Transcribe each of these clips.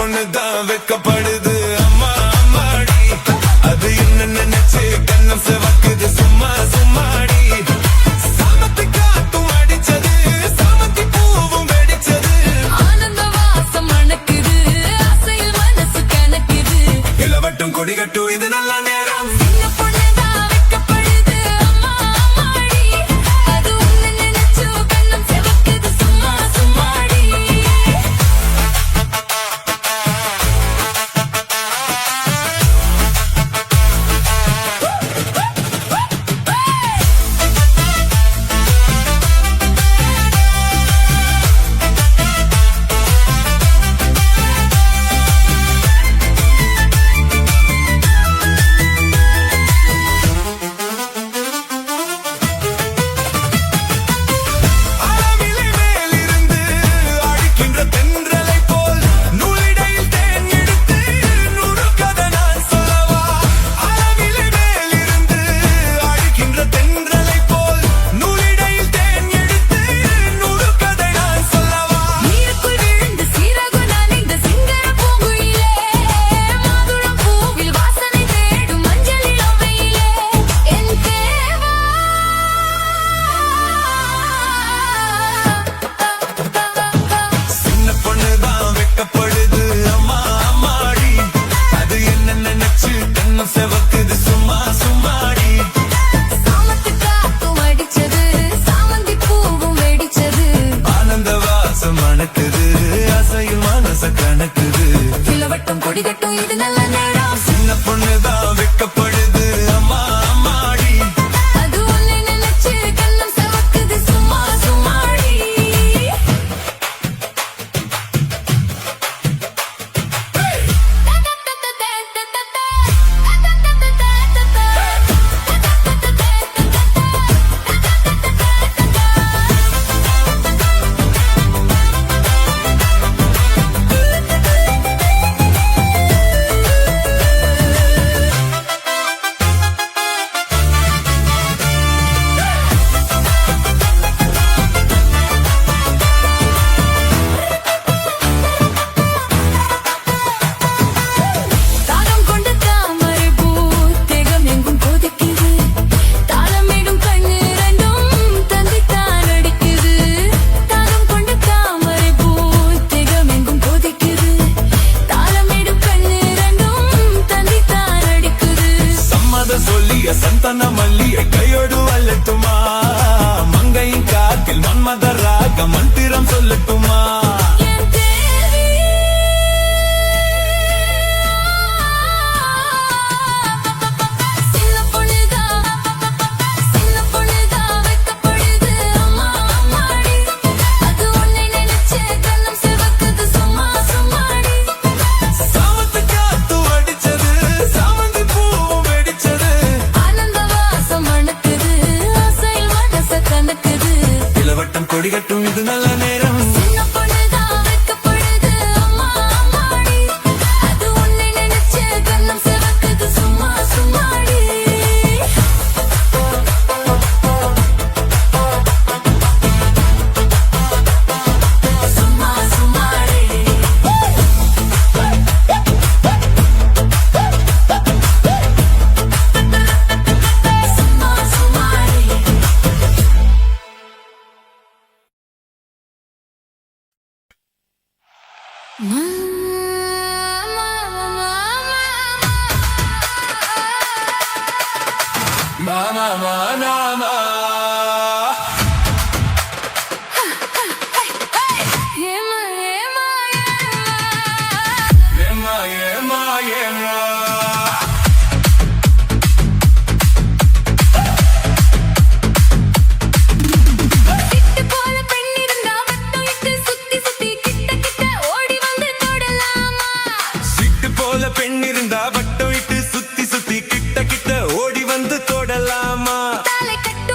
பொண்ணுதான் வெக்கப்படுது அம்மா அம்மாடி அது என்ன நினைச்சு கண்ணம் செவக்குது சும்மா சும்மாடி சாமத்தி காத்தும் அடிச்சது சாமத்தி பூவும் வெடிச்சது ஆனந்த வாசம் மணக்குது ஆசையில் மனசு கணக்குது இளவட்டும் கொடிகட்டும் இது நல்ல நேரம் சின்ன பொண்ணுதான் வெக்கப்படுது அம்மா அம்மாடி அது உன்னை நினைச்சு கண்ணம் செவக்குது சும்மா சும்மாடி ஆவிலை மேலிருந்து அடிக்கின்ற தென்றலை போல் நூலிடையில் தேன் எடுத்து நுணுக்கதை நான் சொல்லவா ஆவிலை மேலிருந்து அடிக்கின்ற தென்றலை போல் நூலிடையில் தேன் எடுத்து நுணுக்கதை நான் சொல்லவா நீருக்குள் விழுந்து சீரகம் நனைந்த சிங்கர பூங்குயிலே மாதுளம் பூவில் வாசனை தேடும் மஞ்சள் இளமையிலே என் தேவா சின்ன பொண்ணுதான் வெக்கப்படுது அம்மா அம்மாடி அது என்ன நினைச்சு கண்ணம் செவக்குது சும்மா சும்மாடி சாமத்து காத்தும் அடிச்சது சாமந்தி பூவும் வெடிச்சது ஆனந்த வாசம் மணக்குது அசையும் மனச கணக்குது இளவட்டம் கொடிகட்டும் இது நல்ல நேரம் சின்ன பொண்ணுதான் வெக்கப்படுது அம்மா அம்மாடி அது உன்னை நினைச்சு கண்ணம் செவக்குது சும்மா சும்மாடி தாகம் கொண்ட தாமரை பூ தேகம் எங்கும் கொதிக்குது தாளமிடும் கண்ணிரண்டும் தந்தித்தான் அடிக்குது தாகம் கொண்ட தாமரை பூ தேகம் எங்கும் கொதிக்குது தாளமிடும் கண்ணிரண்டும் தந்தித்தான் அடிக்குது சம்மத சொல்லிய சந்தன மல்லியை கையோடு வல்லட்டுமா மங்கையின் காத்தில் மன்மத ராக மந்திரம் சொல்லட்டுமா என் தேவி சின்ன பொண்ணுதான் வெக்கப்படுது அம்மா அம்மாடி அது உன்னை நினைச்சு கண்ணம் சிவக்குது சும்மா சும்மாடி சாமத்து காத்து அடிச்சது சாமந்தி பூவும் வெடிச்சது ஆனந்த வாசம் மணக்குது ஆசையில் மனச கணக்குது இளவட்டம் கொடிகட்டும் இது நல்ல நேரம் சின்ன பொண்ணுதான் வெக்கப்படுது அம்மா அம்மாடி அது உன்னை நினைச்சு கண்ணம் சிவக்குது சும்மா சும்மாடி சும்மா சும்மாடி சும்மா சும்மாடி மாமா மாமா ஏமா ஏமா ஏமா சிட்டு போல பெண் இருந்தா வட்டம் இட்டு சுத்தி சுத்தி கிட்ட கிட்ட ஓடி வந்து தொடலாமா சிட்டு போல பெண் இருந்தா வட்டம் இட்டு சுத்தி சுத்தி கிட்ட கிட்ட ஓடி வந்து தொடலாமா தலை கட்டு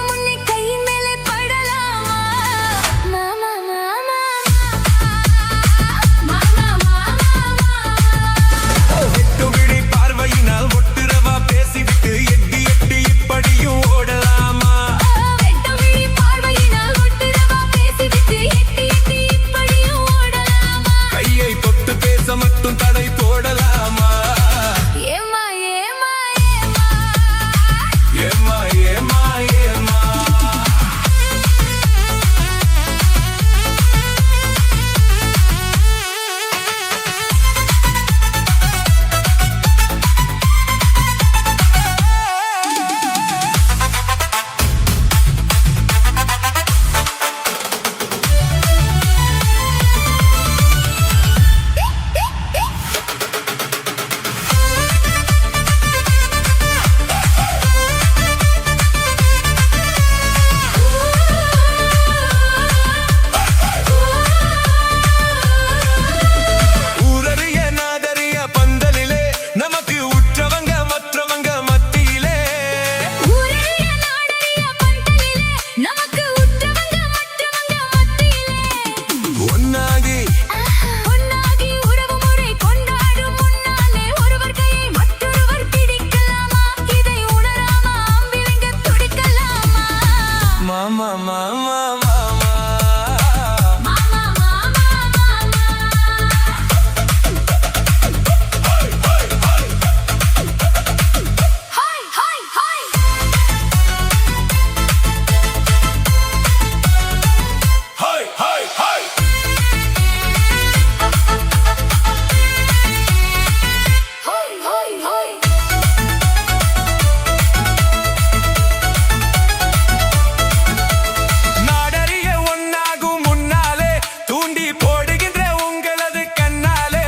மாமா மாமா மாமா மாமா மாமா hi hi hi hi hi hi hi hi hi நாடறிய ஒன்னாகும் முன்னாலே தூண்டி போடுகின்ற உங்களது கண்ணாலே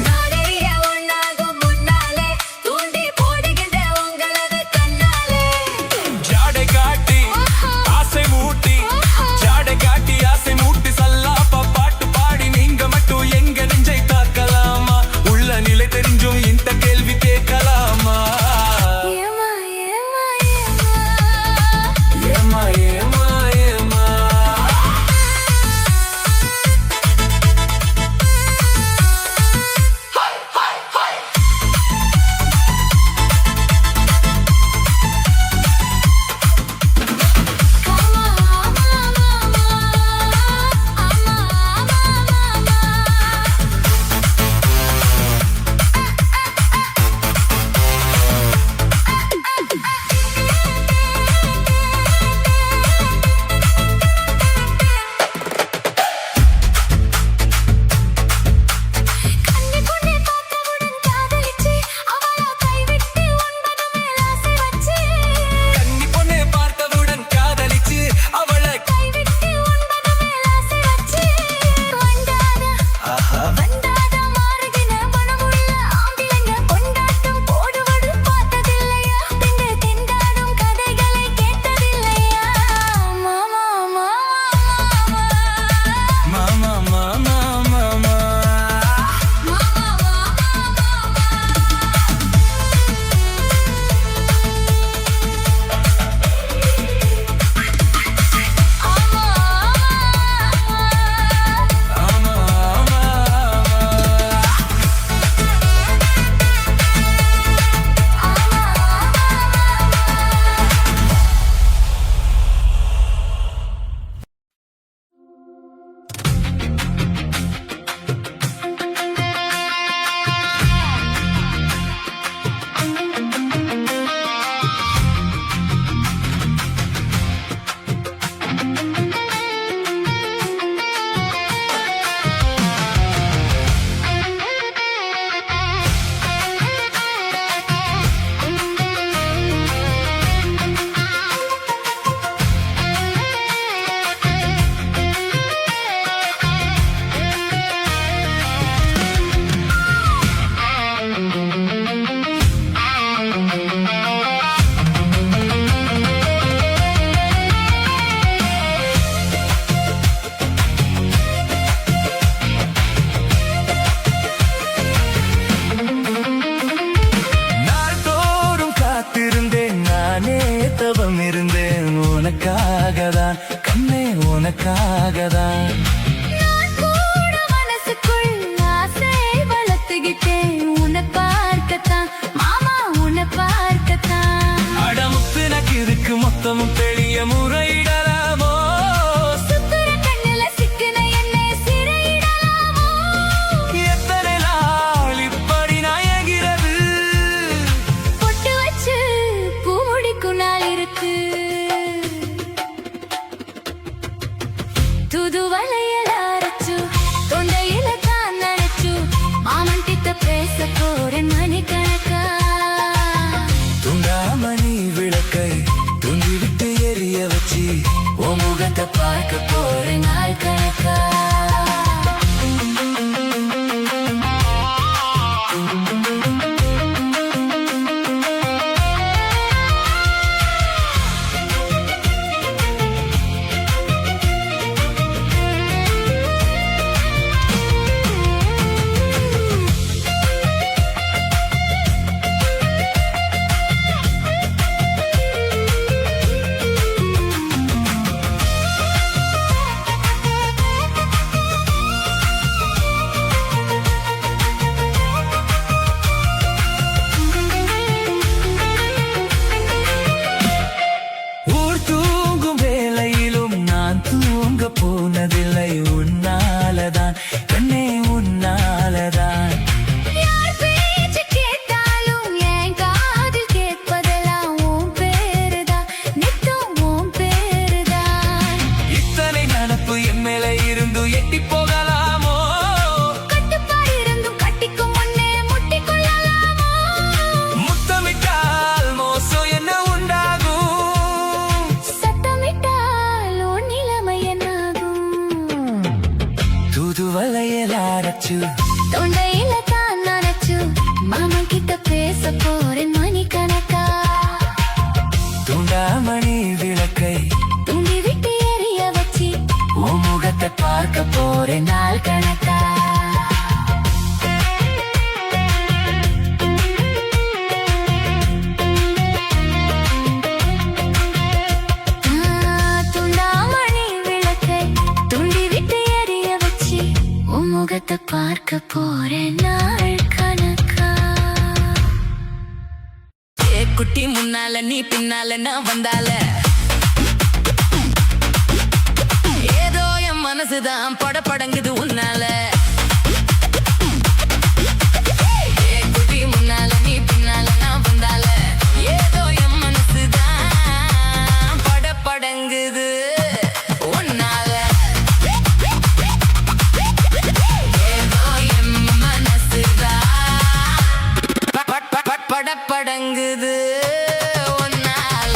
நாடறிய ஒன்னாகும் முன்னாலே தூண்டி போடுகின்ற உங்களது கண்ணாலே ஜாடை காட்டி ஆசை மூட்டி ஜாடை காட்டி ஆசை மூட்டி சல்லாப்பா பாட்டு பாடி நீங்க மட்டும் எங்க நெஞ்சை தாக்கலாமா உள்ள நிலை தெரிஞ்சும் இந்த கேள்வி கேட்கலாமா ஏமா ஏமா ஏமா ஏமா ஏமா ஏமா மாமா மாமா கண்ணி பொண்ணை பார்த்தவுடன் காதலிச்சு அவள கைவிட்டு ஒன்பது மேல் ஆசை வச்சு கன்னி பொண்ணை பார்த்தவுடன் காதலிச்சு அவளை கைவிட்டு ஒன்பது மேல் ஆசை வச்சு வந்தாத மாறுகின மனமுள்ள ஆம்பிளைங்க கொண்டாட்டம் போடுவது பார்த்ததில்லையா திண்டு திண்டாடும் கதைகளை கேட்டதில்லையா மாமா மாமா மாமா மாமா மாமா ஆமா ஆமா நாள்தோறும் காத்திருந்தேன் நானே தவம் இருந்தேன் உனக்காகதான் கண்ணே உனக்காகதான் நான் கூட மனசுக்குள் ஆசை வளர்த்துக்கிட்டேன் உன்னை பார்க்கத்தான் மாமா உன்னை பார்க்கத்தான் அடமுத்து நக்கு இருக்கு மொத்தமும் பெரிய முறையிடலாமோ சுத்துற கண்ணுல சிக்கின என்னை சிறையிடலாமோ எத்தனை நாள் இப்படி நாயகிறது பொட்டு வச்சு பூ முடிக்கும் நாள் இருக்கு துது வலையில அரைச்சு தொண்டையில தான் நனைச்சு மாமன் கிட்ட பேச போறேன் மணிக்கணக்கா துண்டாமணி விளக்கை துண்டி விட்டு எரிய வச்சு உன் முகத்தை பார்க்க போறேன் நாள் கணக்கா தூங்க போனதில்லை உன்னாலதான் கண்ணே உன்னாலதான். யார் பேச்சு கேட்டாலும் என் காதில் கேட்பதெல்லாம் உன் பேருதான், நித்தம் உன் பேருதான். இத்தனை நினப்பு என் மேல இருந்து எட்டி போகலாமோ? கட்டுப்பாடு இருந்தும் கட்டிக்கும் முன்னே முட்டிக்கொள்ளலாமோ? முத்தமிட்டால் மோசம் என்ன உண்டாகும்? சத்தமிட்டால் உன் நிலைமை என்னாகும்? தூதுவளையல் அரைச்சு தொண்டையில தான் நனைச்சு மாமன் கிட்ட பேச போறேன் மணிக்கணக்கா. தூண்டாமணி விளக்கை தூண்டி விட்டு எரிய வச்சு உன் முகத்தை பார்க்க போறேன் நாள் கணக்கா. துண்டாமணி விளக்கை தூண்டி விட்டு எரிய வச்சு உன் முகத்தை பார்க்க போறேன் நாள் கணக்கா. ஏ குட்டி முன்னால நீ பின்னால நான் வந்தால ஏதோ என் மனசுதான் படபடங்குது உன்னால. ஏ குட்டி முன்னால நீ பின்னால நான் வந்தால ஏதோ என் மனசுதான் படபடங்குது உன்னால. ஏதோ என் மனசுதான் படபடங்குது உன்னால.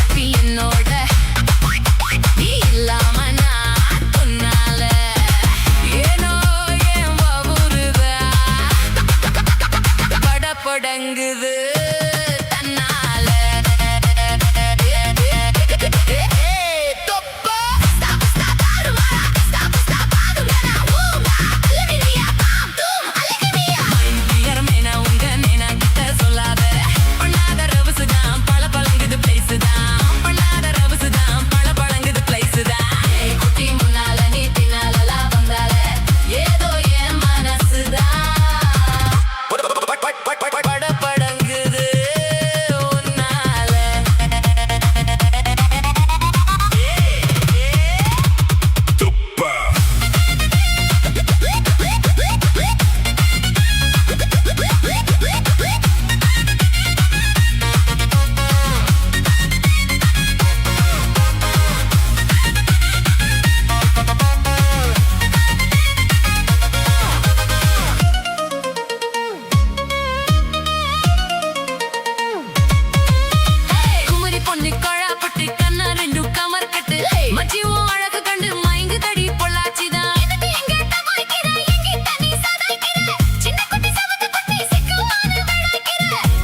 நீ என்னோட நீ இல்லாம நான் உன்னால ஏனோ என் வவுறுதா படபடங்குது தன்னால. தொப்பா படபடங்குது உன்னால. குமரி பொன்னி கொழாப்பட்டு கண்ணா ரெண்டு கமர் கட்டு மச்சி உன் அழகு கண்டு மயங்கு தடி பொள்ளாச்சிதான்.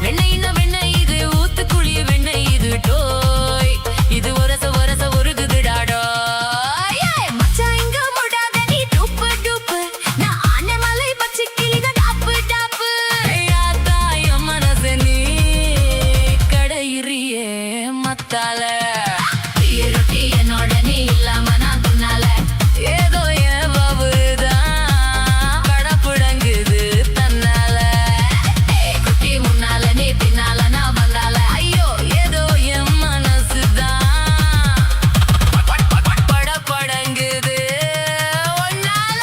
வெண்ணெய்னா வெண்ணெய் இது ஊத்து குழி வெண்ணெய் இது டோய் இது ஒரச ஒரச ஒருகுதுடாடோய். மச்சான் இங்க முடாத நீ டூப்பு டூப்பு நான் ஆனை மலை பச்சை கிளிக டாப்பு டாப்பு. ஐயாத்தா என் மனசு நீ கடையிறியே மத்தால. ரொட்டி என்னோட நீ இல்லாம நான் துண்ணால ஏதோ என் வவுதான் படபடங்குது தன்னால. குட்டி முன்னால நீ பின்னால நான் வந்தால ஐயோ ஏதோ என் மனசுதான் படபடங்குது உன்னால.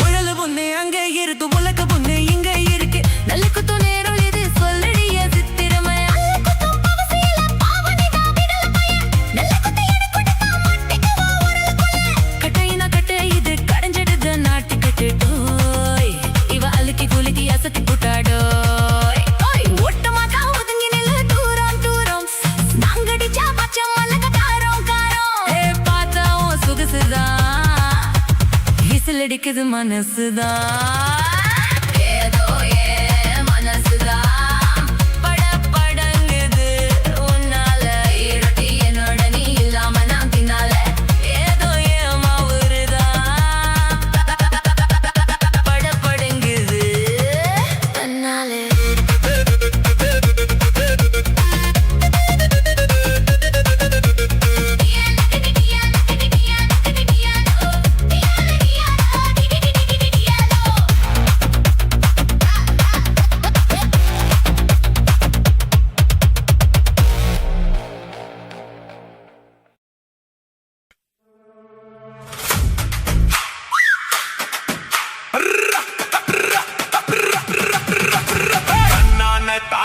உழல பொண்ணு அங்க இருக்கு உலக பொண்ணு இங்க இருக்கு நல்ல குத்து நேரம் இது சொல்லடிய சித்திரமே. கட்டையினா கட்டை இது கடைஞ்சிடுது நாட்டு கட்டுடோய் இவ அழுக்கி குலுக்கி அசத்தி புட்டாடோய். ஒட்டமாக்கா ஒதுங்கி நில்லு தூரம் தூரம் நாங்கடிச்சா பச்சை மல்லக்க காரம் காரம். பார்த்தா உன் சொகுசுதான் விசிலடிக்குது மனசுதான் ஏதோ என் மனசுதான் படபடங்குது உன்னால. ரொட்டி என்னோட நீ இல்லாம நான் தின்னால ஏதோ என் மாவு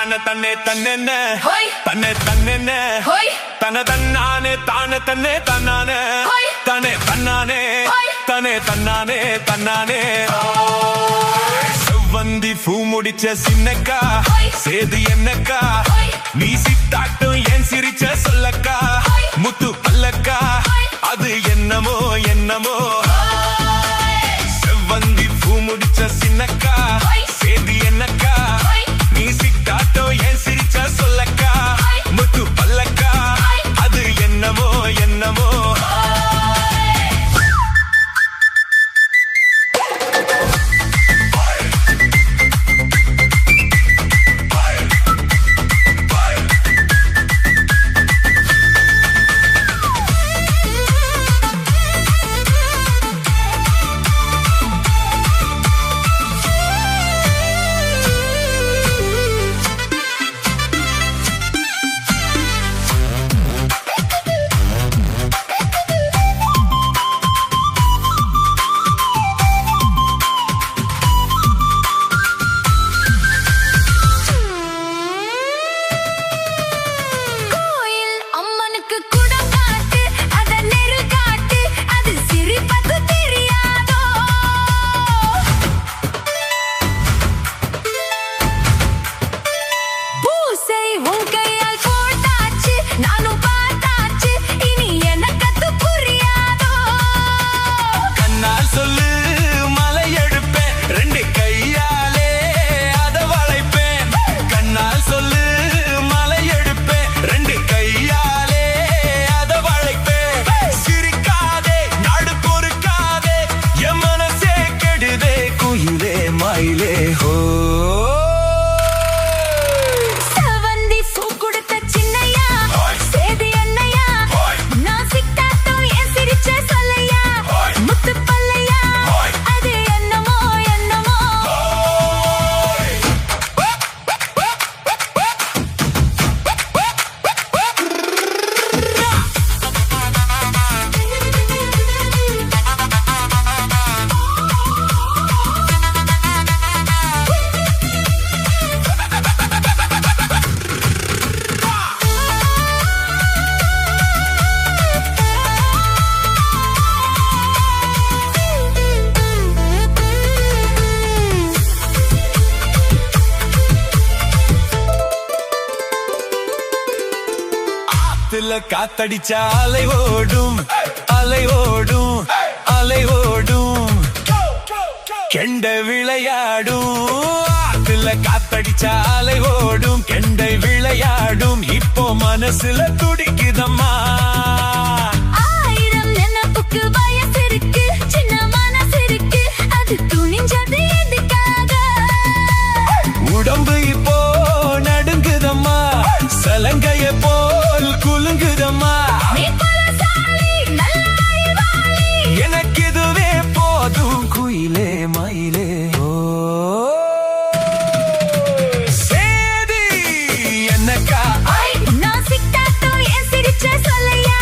தான தன்னே தன்னென்ன ஹோய். தன்னே தன்னென்ன ஹோய். தன தன்னானே தான தன்னே தன்னானே ஹோய். தனே தன்னானே ஹோய். தனே தன்னானே தன்னானே செவ்வந்தி பூ முடிச்ச சின்னக்கா ஹோய். சேது என்னக்கா ஹோய். நீ சித்தாட்டும் ஏன் சிரிச்ச சொல்லக்கா ஹோய். முத்து பல்லக்கா ஹோய். அது என்னமோ என்னமோ செவ்வந்தி பூ முடிச்ச சின்னக்கா ஹோய். சேது என்னக்கா ஹோய். நீ சித்தாட்டோ ஏன் சிரிச்ச சொல்லக்கா ஹோய். முத்து பல்லக்கா ஹோய். அது என்னமோ என்னமோ கோயில் அம்மனுக்கு குடம் காட்டு அத நெருல் காட்டு அது சிரிப்பது தெரியாதோ பூசை உன் கையால் போட்டாச்சு நானும் பார்த்தாச்சு இனி எனக்கு அது புரியாதோ கண்ணால் சொல்லு மலை எடுப்பேன் ரெண்டு கையாலே அத வளைப்பேன் கண்ணால் சொல்லு மலை எடுப்பேன் ரெண்டு கையாலே அத வளைப்பேன் சிரிக்காதே நாடு பொறுக்காதே என் மனசே கெடுதே குயிலே மயிலே ஹோ செவந்தி பூ கொடுத்த சின்னையா ஹோய். சேது என்னையா ஹோய். நான் சித்தாட்டம் ஏன் சிரிச்ச சொல்லையா ஹோய். முத்து பல்லையா ஹோய். அது என்னமோ என்னமோ ஆத்துல காத்தடிச்ச அலை ஓடும் அலை ஓடும் அலை ஓடும் கெண்டை விளையாடும் ஆத்துல காத்தடிச்ச அலை ஓடும் கெண்டை விளையாடும் இப்போ மனசுல துடிக்குதம்மா ஆயிரம் நினைப்புக்கு வயசு இருக்கு சின்ன மனசு இருக்கு அது துணிஞ்சது எதுக்காக உடம்பு இப்போ நடுங்குதம்மா சலங்கைய போல் குலுங்குதம்மா நீ பலசாலி நல்ல அறிவாளி எனக்கு இதுவே போதும் குயிலே மயிலே ஓ சேதி என்னக்கா நான் சித்தாட்டம் ஏன் சிரிச்ச சொல்லையா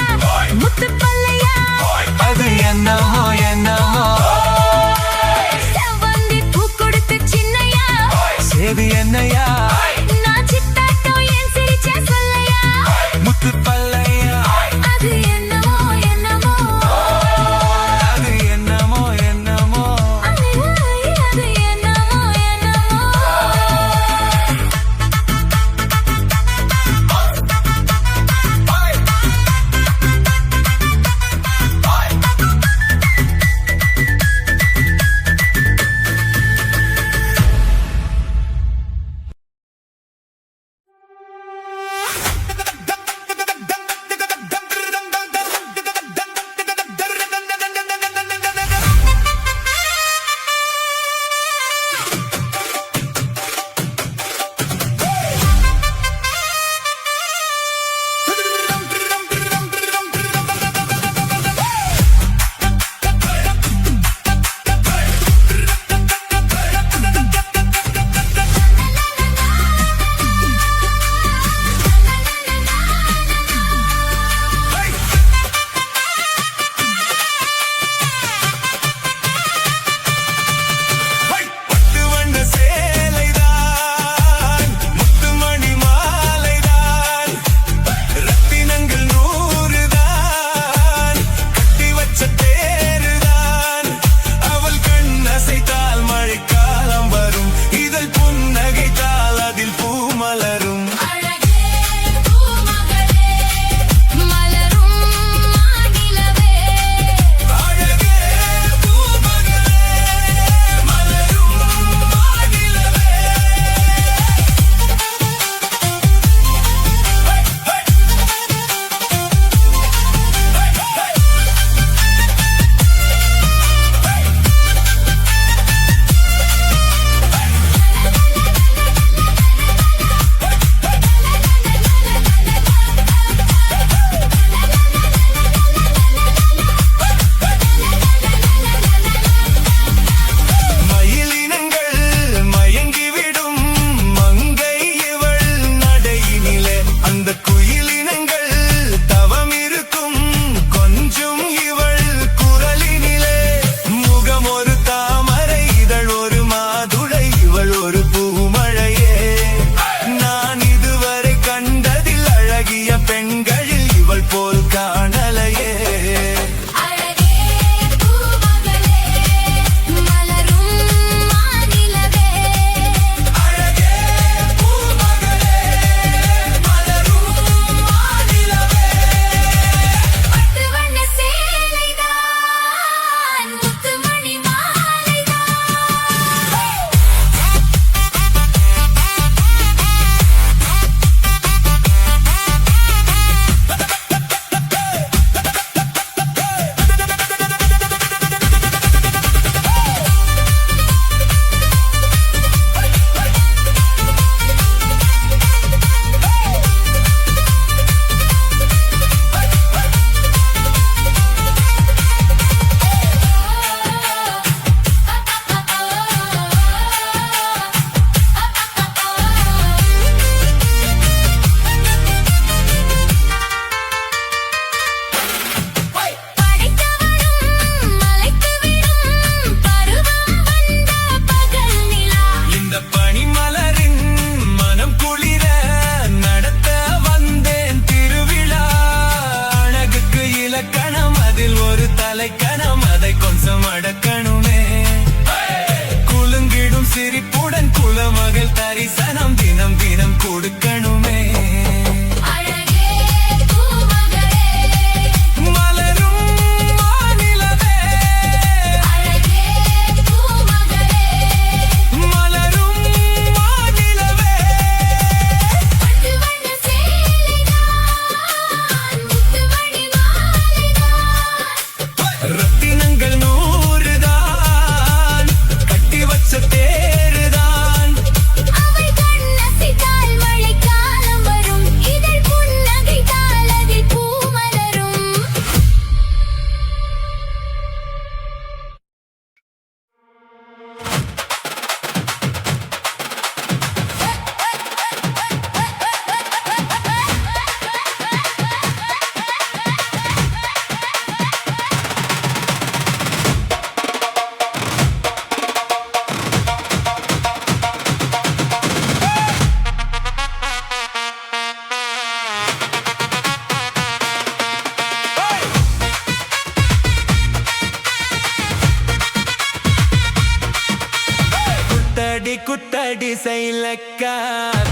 குத்தடி குத்தடி சைலக்கா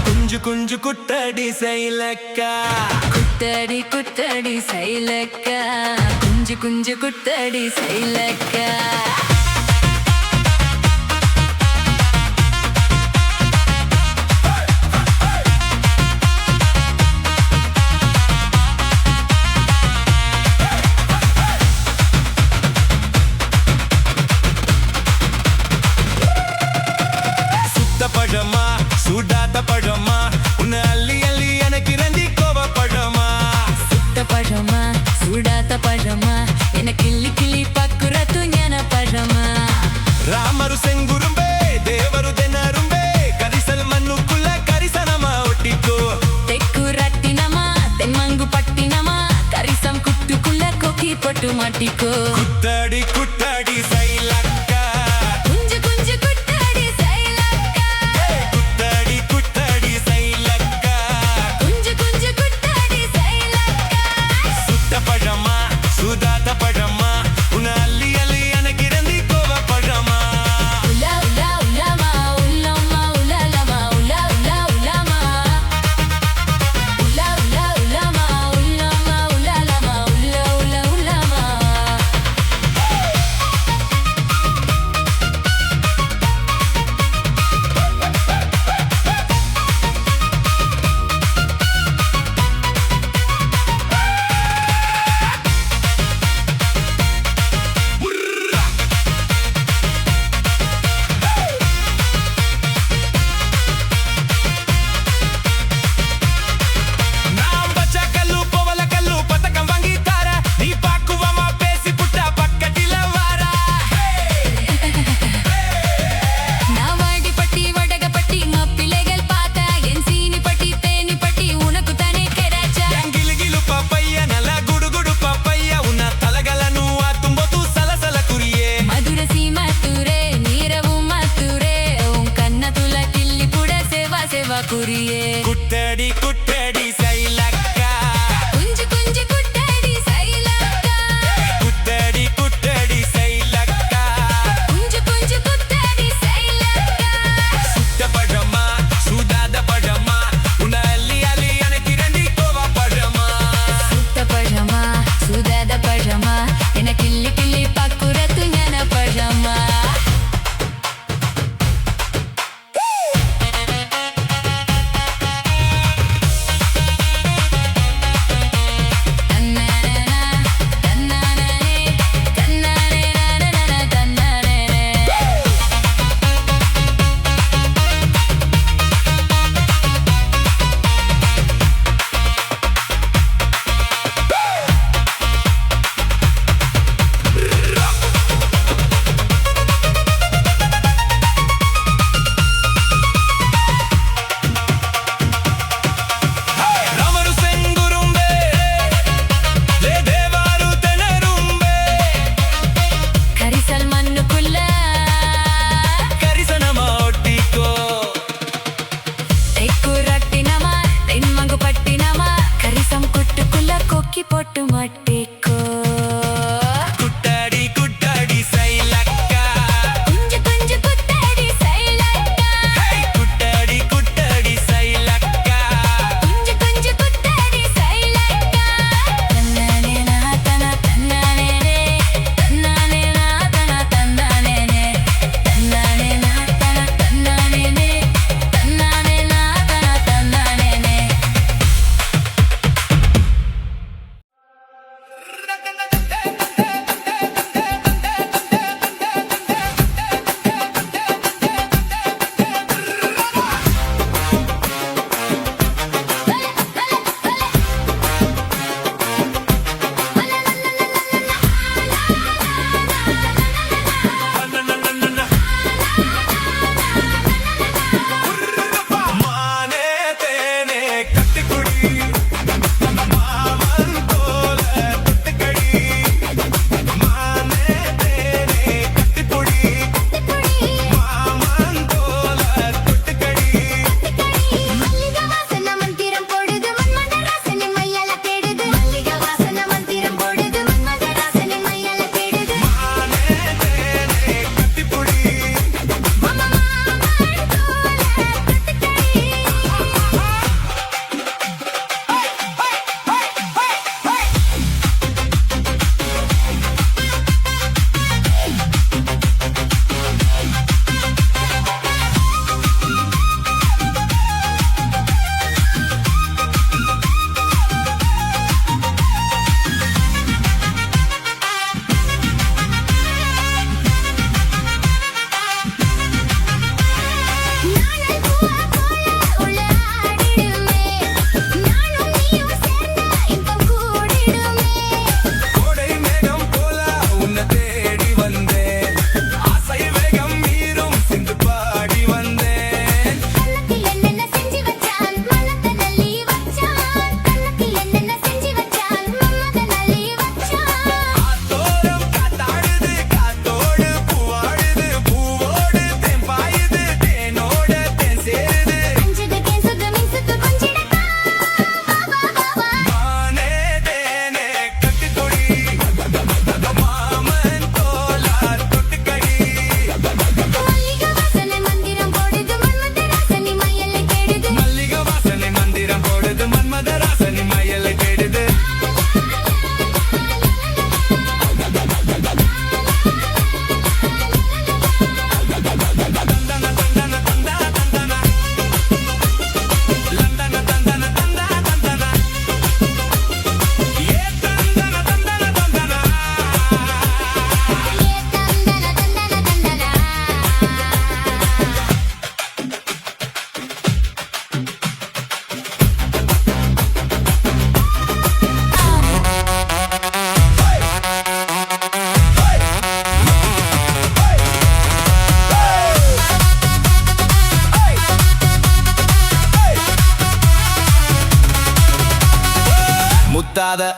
குஞ்சு குஞ்சு குத்தடி சைலக்கா குத்தடி குத்தடி சைலக்கா குஞ்சு குஞ்சு குத்தடி சைலக்கா பழமா சூடாத பழமா உன்னை அள்ளி அள்ளி எனக்கு இரண்டி கோவ பழமா சுட்ட பழமா சூடாத பழமா எனக்கு கிள்ளி கிள்ளி பக்குறத்து ஞான பழமா ராமரு செங்குரும்பே தேவரு தென்னரும்பே கரிசல் மண்ணுக்குள்ள கரிசனமா ஒட்டிக்கோ தெக்கு ரட்டினமா தென்மங்கு பட்டினமா கரிசம் குட்டுக்குள்ள கொக்கி பட்டு மாட்டிக்கோ குத்தடி குத்தடி சைலக்கா குஞ்சு குஞ்சு குத்தடி சைலக்கா குத்தடி குத்தடி சைலக்கா குஞ்சு குஞ்சு குத்தடி சைலக்கா சுட்ட பழமா சூடாத பழமா உன்னை அள்ளி அள்ளி எனக்கு இரண்டி கோவ பழமா உலா உலா உலாமா உலமா உலலமா உலா உலா உலாமா உலா உலா உலாமா உலமா உலலமா உலா உலா உலாமா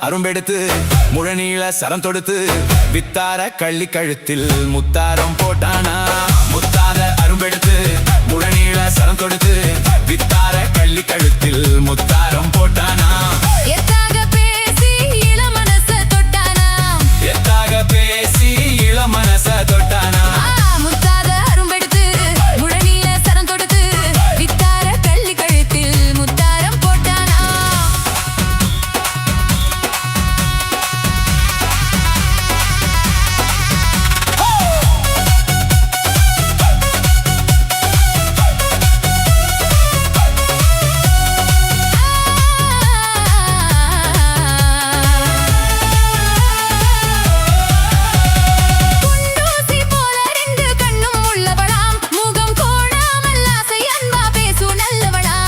அரும்பெடுத்து முழநீள சரம் தொடுத்து வித்தார கள்ளி கழுத்தில் முத்தாரம் போட்டானா முத்தாத அரும்பெடுத்து முழநீள சரம் தொடுத்து வித்தார கள்ளி கழுத்தில் முத்தாரம் போட்டானா எத்தாக பேசி இளமனச தொட்டானா எத்தாக பேசி இளமனச தொட்டானா முத்தாத அரும்பெடுத்து முழநீள சரம் தொடுத்து வித்தார கள்ளி கழுத்தில் முத்தாரம் போட்டானா குண்டூசி போல ரெண்டு கண்ணும் உள்ளவளாம் முகம் கோணாமல் ஆசை அன்பா பேசு நல்லவளாம்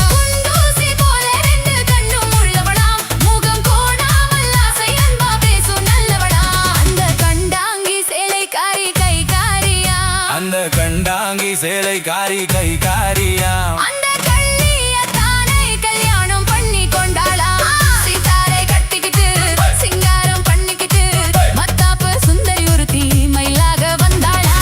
குண்டூசி போல ரெண்டு கண்ணும் உள்ளவளாம் முகம் கோணாமல் ஆசை அன்பா பேசு நல்லவளாம் அந்த கண்டாங்கி சேலைக்காரி கைகாரியா அந்த கண்டாங்கி சேலை காரி கை காரியா அந்த கள்ளிய தானே கல்யாணம் பண்ணி கொண்டாளா சீதாரை கட்டிக்கிட்டு சிங்காரம் பண்ணிக்கிட்டு மத்தாப்பு சுந்தரி ஒருத்தி மயிலாக வந்தாளா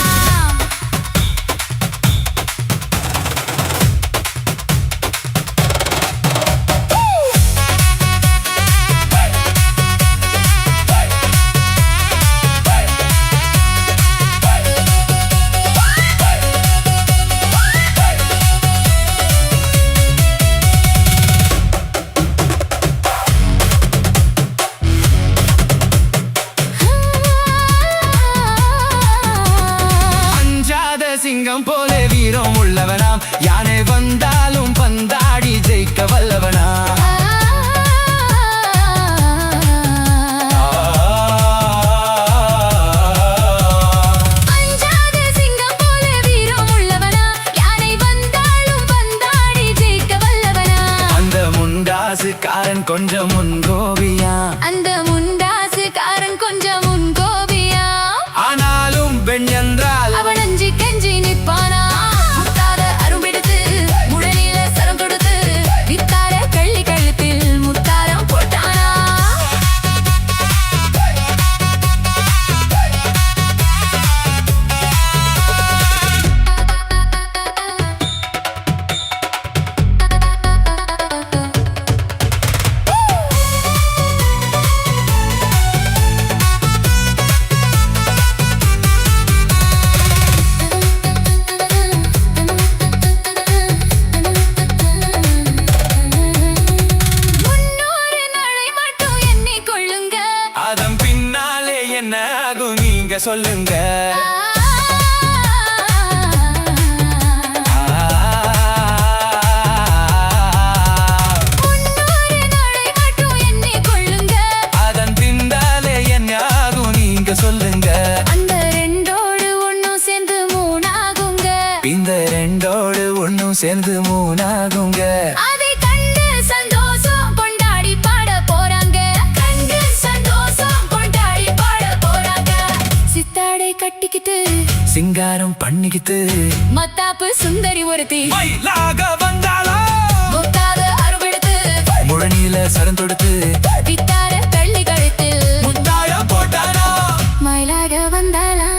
அஞ்சாத சிங்கம் போல வீரம் உள்ளவனாம் யானை வந்தாலும் பந்தாடி ஜெயிக்க வல்லவனாம் அஞ்சாத சிங்கம் போல வீரம் உள்ளவனா யானை வந்தாலும் பந்தாடி ஜெயிக்க வல்லவனா அந்த முண்டாசுக்காரன் கொஞ்சம் முன்கோபியா அந்த முண்டாசுக்காரன் கொஞ்சம் முன்கோபியா ஆனாலும் பெண் என்றால் அவன் அஞ்சி கெஞ்சி நிற்பானா முத்தாத அரும்பெடுத்து முழநீள சரம் தொடுத்து வித்தார கள்ளி கழுத்தில் முத்தாரம் போட்டானா முன்னூறு நாளை மட்டும் எண்ணிக்கொள்ளுங்க அதன் பின்னாலே என்ன ஆகும் நீங்க சொல்லுங்க முன்னூறு நாளை மட்டும் எண்ணிக்கொள்ளுங்க அதன் பின்னாலே என்ன ஆகும் நீங்க சொல்லுங்க அந்த ரெண்டோடு ஒண்ணும் சேர்ந்து மூணாகுங்க இந்த ரெண்டோடு ஒண்ணும் சேர்ந்து மூணாகுங்க அதை கண்டு சந்தோஷம் கொண்டாடி பாட போறாங்க கண்டு சந்தோஷம் கொண்டாடி பாட போறாங்க சித்தாடை கட்டிக்கிட்டு சிங்காரம் பண்ணிக்கிட்டு மத்தாப்பு சுந்தரி ஒருத்தி மயிலாக வந்தாளா முத்தாத அருவெடுத்து முழநீள சரம் தொடுத்து வித்தார கள்ளி கழுத்தில் முத்தாரம் போட்டானா மயிலாக வந்தாளா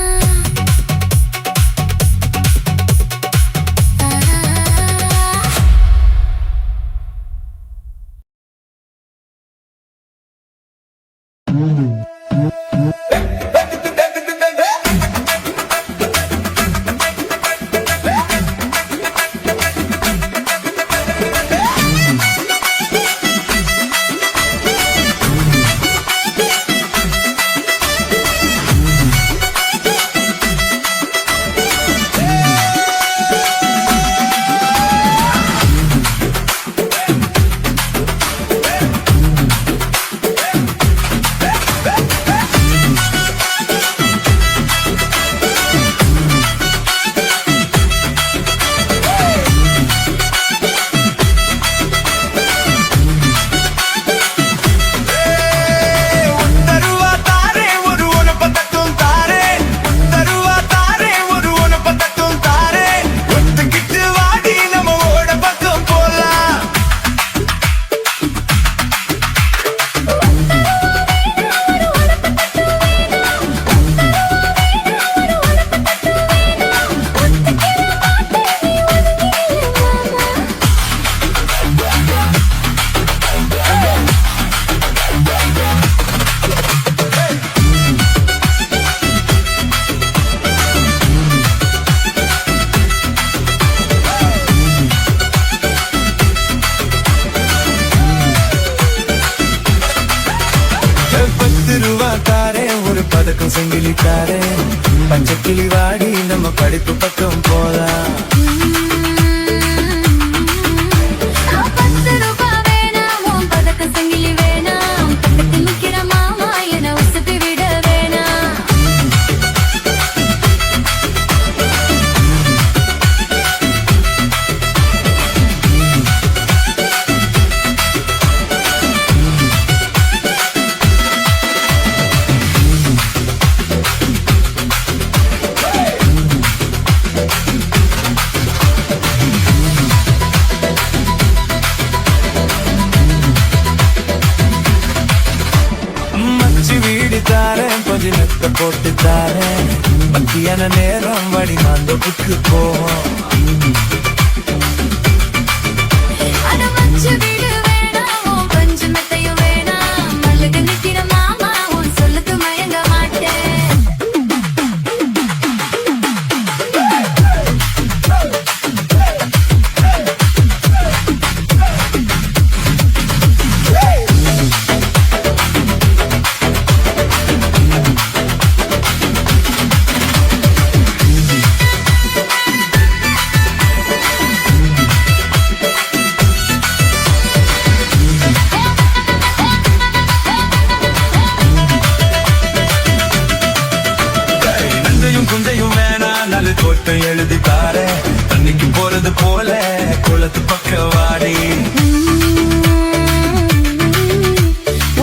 ரூபா தாரே ஒரு பதக்கம் செங்கிலி தாரே பஞ்சக்கிளி வாடி நம்ம படிப்பு பக்கம் போலாம் 10 ரூபாய் வேணாம் உன் பதக்க சங்கிலி வேணாம் பக்கத்தில் நிக்கிற மாமா என உசுப்பி விட வேணாம் மச்சி வீடு தாரேன் பதினெட்ட போட்டு தாரேன் மத்தியான நேரம் வடி மாந்தோப்புக்கு போவோம் அட மச்சு வீடு வேணாம் உன் பஞ்சு மெத்தையும் வேணாம் மல்லுக்கு நிக்கிற மாமா உன் சொல்லுக்கு மயங்க மாட்டேன் நஞ்சையும் குஞ்சையும் வேணா நல்ல தோட்டம் எழுதி தாரே தண்ணிக்கு போறது போல குளத்து பக்க வாடி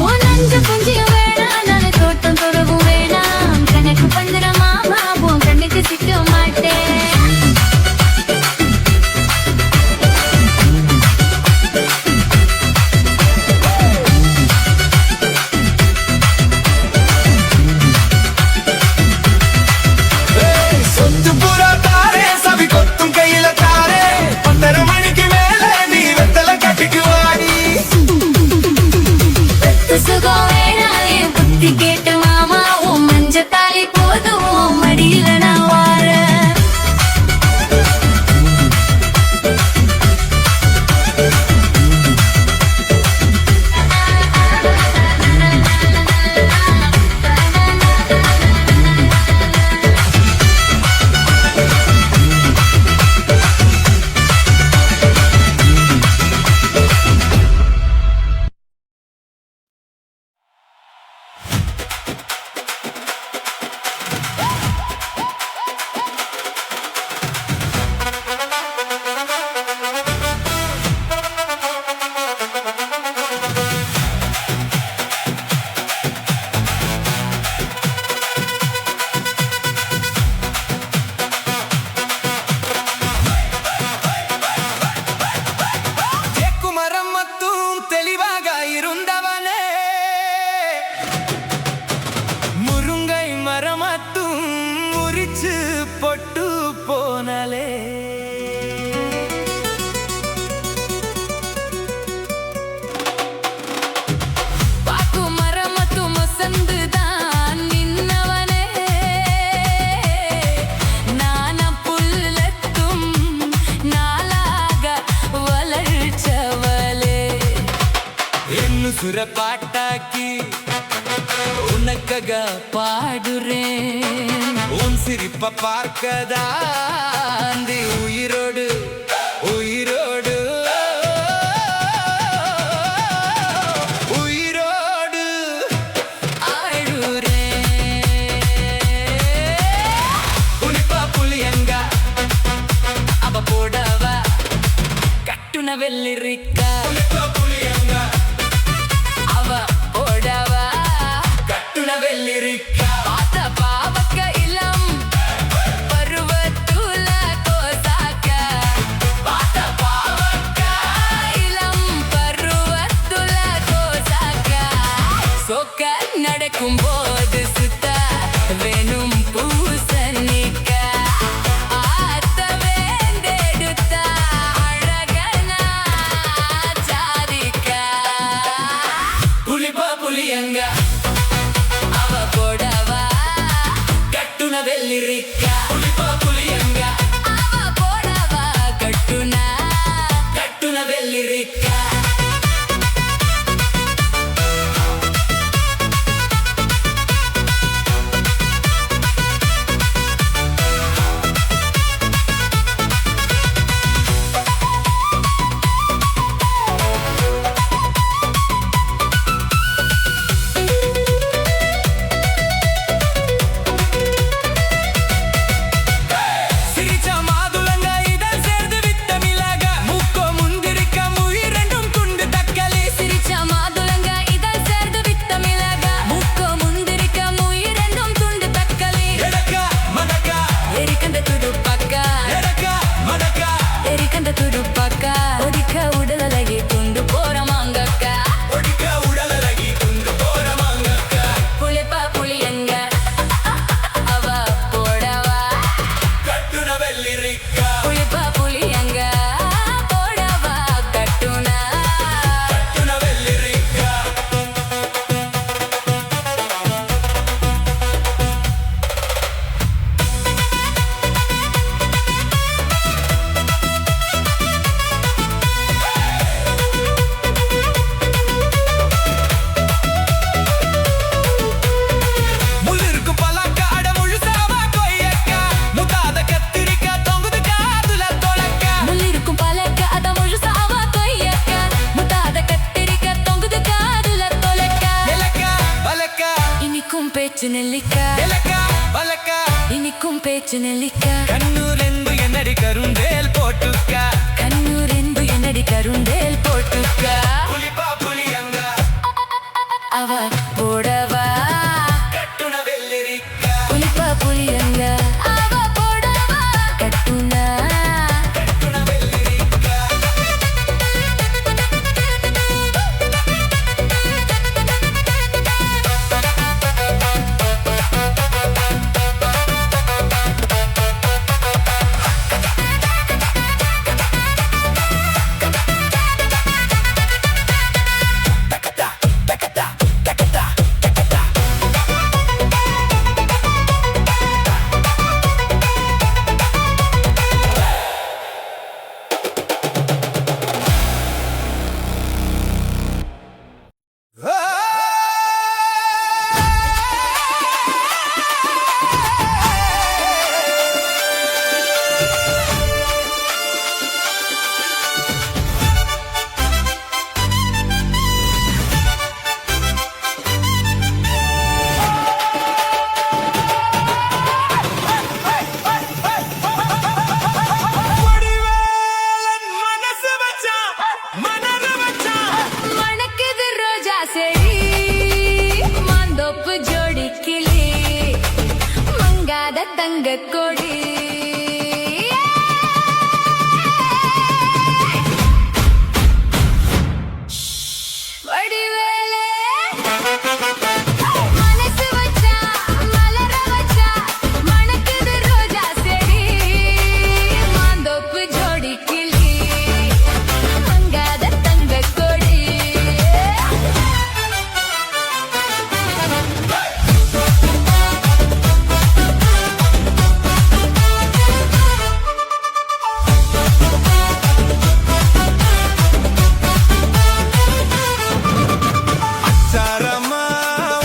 உன் நஞ்சு புஞ்சியும் வேணாம் நல்ல தோட்டம் துறவும் வேணாம் கணக்கு பந்துற மாமா உன் கண்ணுக்கு சிக்க மாட்டேன் சொத்து புறா தாரே சபி கொத்தும் கையில தாரே 12 மணிக்கு மேல நீ வெத்தல கட்டிக்கு வாடி சுகம் வேணாம் என் புத்தி கேட்ட மாமா உன் மஞ்ச தாலி போதும் உன் மடியில நான் வாரேன் மரம் மத்தும் தெளிவாக இருந்தவனே முருங்கை மரமத்தும் முறிச்சு பொட்டு போனலே பாக்கு மரமத்து மொசந்துதான் நின்னவனே நானம் புல்லத்தும் நாளாக வளர்ச்சவளே ಇನ್ನು ಸುರ ಪಾಟಾಕಿ ಉನಕ್ಕಗ பாடுறேன் உன் சிரிப்ப பார்க்கதா அந்த உயிரோடு உயிரோடு உயிரோடு ஆழுறேன் புளிப்பா புளியங்க அவ போடவ கட்டுன வெள்ளரிக்கா புளிப்பா புளியங்க அவ போடவ கட்டுன வெள்ளிரிக்கா பார்த்த பாவக்க இளம் பருவத்துல கோசாக்க பார்த்த பாவக்க இளம் பருவத்துல கோசாக்க சொக்க நடக்கும் போது சுத்த வேணும் பூசணிக்க ஆத்த வேண்டெடுத்த அழகனா சாதிக்க புளிப்பா புளியங்க அவ போடவா கட்டுன வெள்ளிரிக்கா புளிப்பா புளியங்க அவ போடவா கட்டுனா கட்டுன வெள்ளிரிக்கா பேச்சு நெல்லிக்கா இலக்கா வலக்கா இனிக்கும் பேச்சு நெல்லிக்கா கண்ணூர் என்பு என்னடி கருண்டேல் போட்டுக்கா கண்ணூர் என்பு என்னடி கருண்டேல் போட்டுக்கா புலிப்பா புலியங்க அவ போடவா கட்டுன வெள்ளரிக்கா புலிப்பா புலியங்க அவ போடவா கட்டுனா கட்டுன வெள்ளரிக்கா மணக்குது ரோஜா செடி மாந்தோப்பு ஜோடி கிளி மங்காத தங்க கொடி வடிவேலே மனசு வச்சா மலர வச்சா மணக்குது ரோஜா செடி மாந்தோப்பு ஜோடி கிளி மங்காத தங்க கொடி அச்சாரமா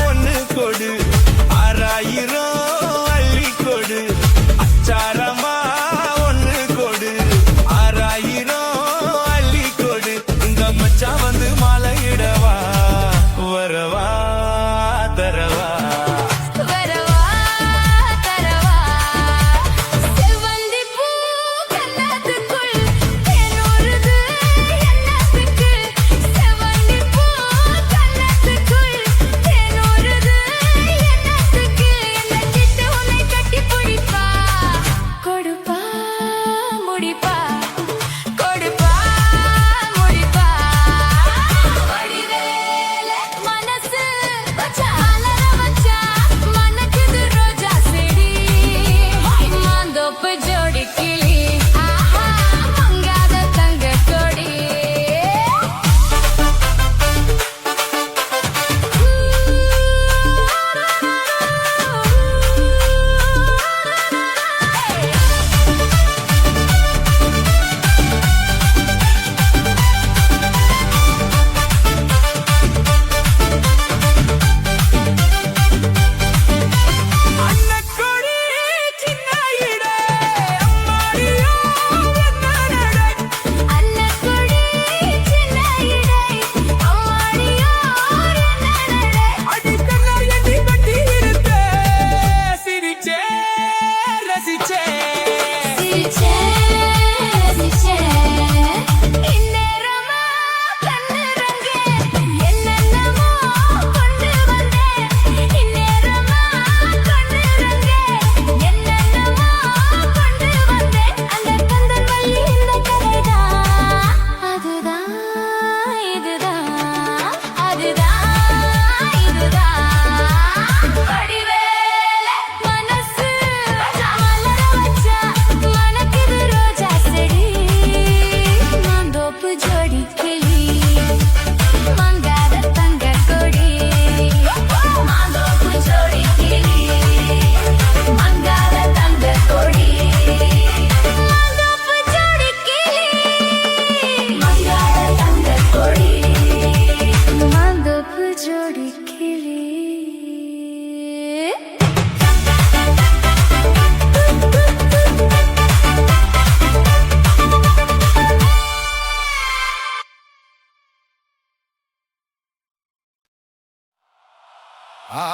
ஒண்ணு கொடு 6000 அள்ளி கொடு அச்சாரமா ஒண்ணு கொடு 6000 அள்ளி கொடு உங்க மச்சான் வந்து மாலையிடவா வரவா தரவா வரவா தரவா செவ்வந்தி பூ கண்ணத்துக்குள் தேனூறுது எண்ணத்துக்கு செவ்வந்தி பூ கண்ணத்துக்குள் தேனூறுது எண்ணத்துக்கு என்ன கிட்ட உன்னை கட்டி பிடிப்பா கொடுப்பா முடிப்பா கொடுப்பா முடிப்பா வடிவேல மனசு வச்சா அலற வச்சா மணக்குது ரோஜா செடி மாந்தோப்பு ஜோடி கிளி ஆஹா மங்காத தங்க கொடி அன்னக்கொடி சின்ன இடை அம்மாடியோ வந்தனடை அன்னக்குடி சின்ன இடை அம்மாடியோ என்னடை அடிக்கண்ணா எண்ணி கட்டி இருந்த சிரிச்சே ரசிச்சே சிரிச்சே ரசிச்சே இந்நேரமா கண்ணுறங்க என்னென்னமோ கொண்டு வந்தேன் இந்நேரமா கண்ணுறங்க என்னென்னமோ கொண்டு வந்தேன் அந்த கந்தன் வள்ளி இந்த கதைதான் அதுதான் இதுதான் அதுதான் இதுதான் வடிவேல மனசு மலர வச்சா மணக்குது ரோஜா செடி மாந்தோப்பு ஜோடி கிளி மங்காத தங்க கொடி மாந்தோப்பு ஜோடி கிளி மங்காத தங்க கொடி மாந்தோப்பு ஜோடி கிளி மங்காத தங்க கொடி மாந்தோப்பு ஜோடி கிளி ஆ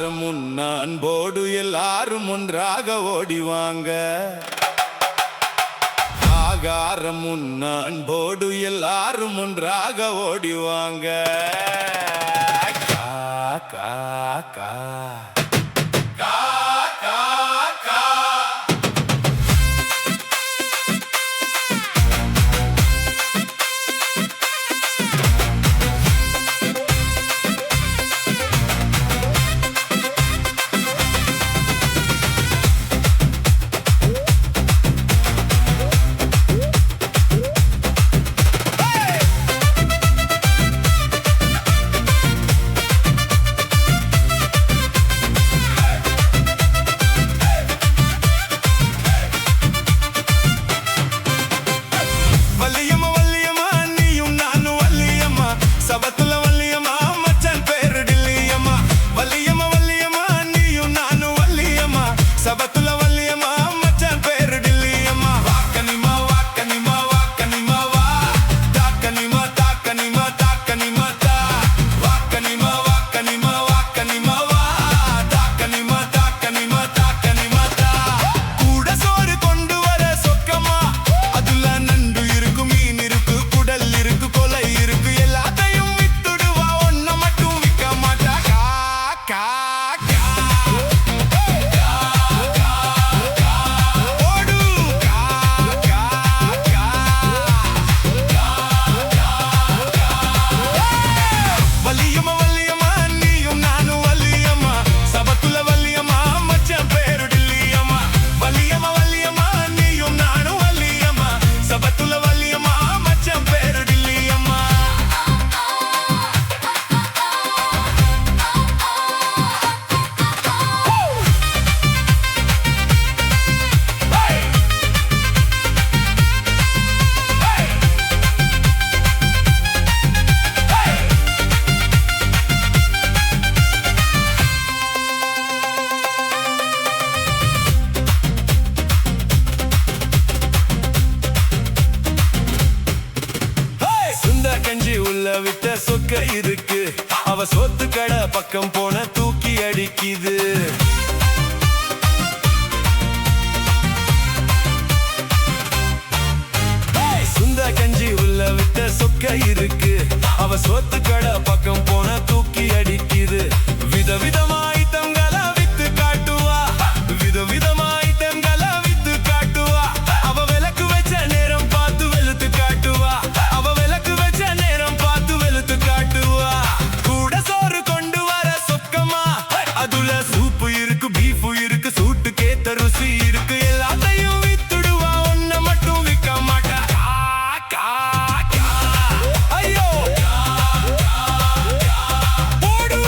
ஆகாரம் உண்ண அன்போடு எல்லாரும் ஒன்றாக ஓடிவாங்க ஆகாரம் உண்ண அன்போடு எல்லாரும் ஒன்றாக ஓடிவாங்க கா கா கா விட்ட சொக்க இருக்கு அவ சொத்து கடை பக்கம் போன தூக்கி அடிக்குது சுந்த கஞ்சி உள்ள விட்ட சொக்க இருக்கு அவ சொத்து கடை பக்கம் போன தூக்கி அடிக்குது விதவிதமாய் தங்கள வித்து காட்டுவா விதவிதமாய் தங்கள வித்து காட்டுவா அவ விளக்கு வச்ச நேரம் பார்த்து வெளுத்து காட்டுவா அவ விளக்கு வச்ச நேரம் பார்த்து வெளுத்து காட்டுவா கூட சோறு கொண்டு வர சொக்கமா அதுல சூப்பு இருக்கு பீஃப் இருக்கு சூட்டு கேத்த ருசி இருக்கு எல்லாத்தையும் வித்துடுவா ஒன்ன மட்டும் விற்க மாட்டா ஐயோ போடு